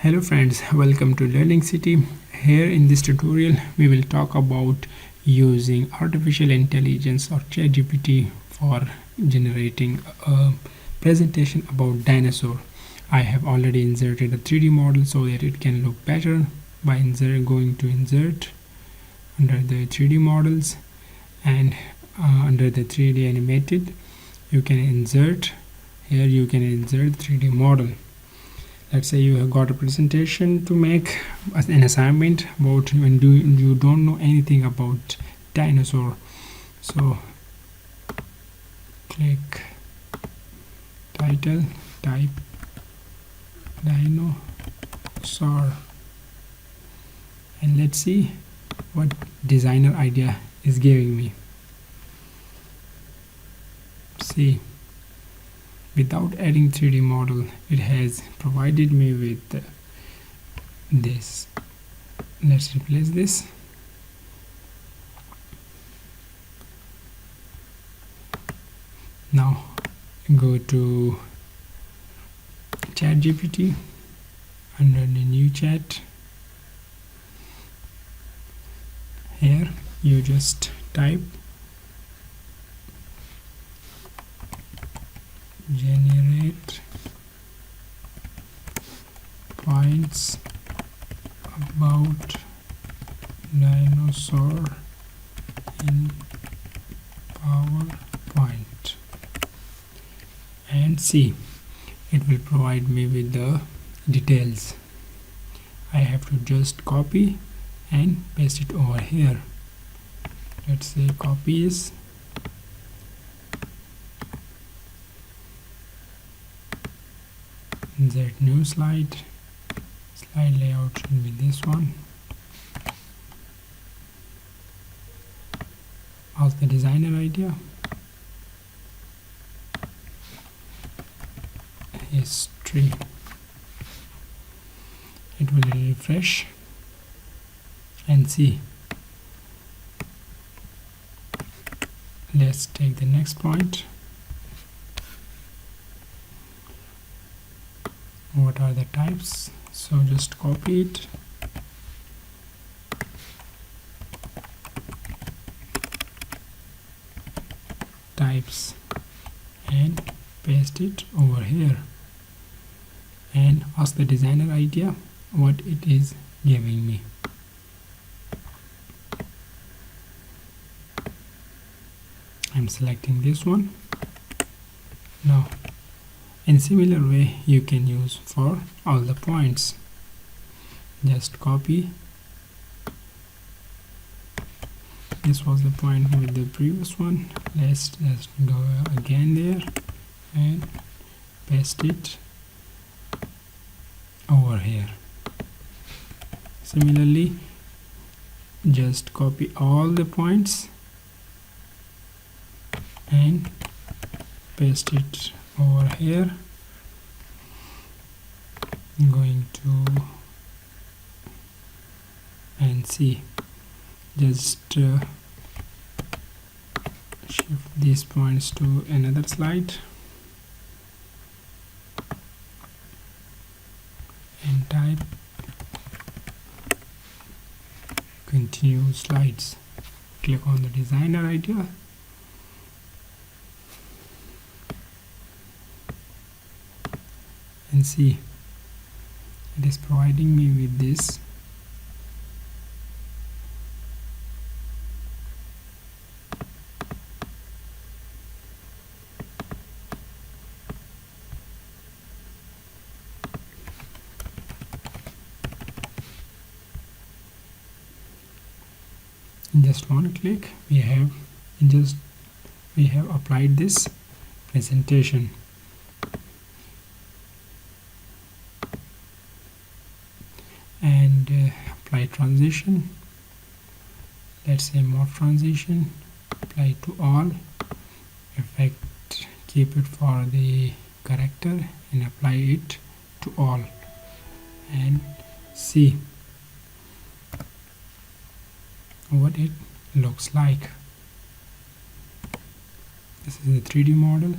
Hello friends, welcome to Learning City. Here in this tutorial we will talk about using artificial intelligence or ChatGPT for generating a presentation about dinosaur. I have already inserted a 3D model so that it can look better by going to insert under the 3D models, and under the 3D animated you can insert, here you can insert 3D model. Let's say you have got a presentation to make an assignment about when you don't know anything about dinosaur. So click title, type dinosaur, and let's see what designer idea is giving me. See, without adding 3D model, it has provided me with this. Let's replace this. Now go to ChatGPT, under the new chat. Here you just type generate points about dinosaur in PowerPoint, and see, it will provide me with the details. I have to just copy and paste it over here. Let's say copies, insert new slide layout should be this one. Also the designer idea, history. It will refresh and see. Let's take the next point. What are the types? So just copy it, types, and paste it over here, and ask the designer idea what it is giving me. I'm selecting this one. Now in similar way you can use for all the points. Just copy. This was the point with the previous one. Let's just go again there and paste it over here. Similarly, just copy all the points and paste it over here. I'm going to and see, just shift these points to another slide and type continue slides. Click on the designer idea and see, it is providing me with this. In just one click we have applied this presentation. And apply transition. Let's say more transition, apply to all, effect keep it for the character and apply it to all, and see what it looks like. This is a 3D model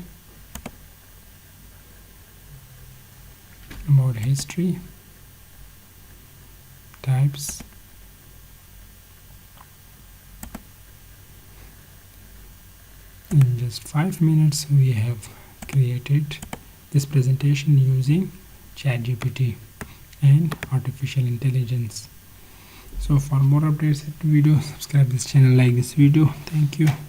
about history. types. In just 5 minutes we have created this presentation using ChatGPT and artificial intelligence. So for more updates at video, subscribe this channel, like this video. Thank you.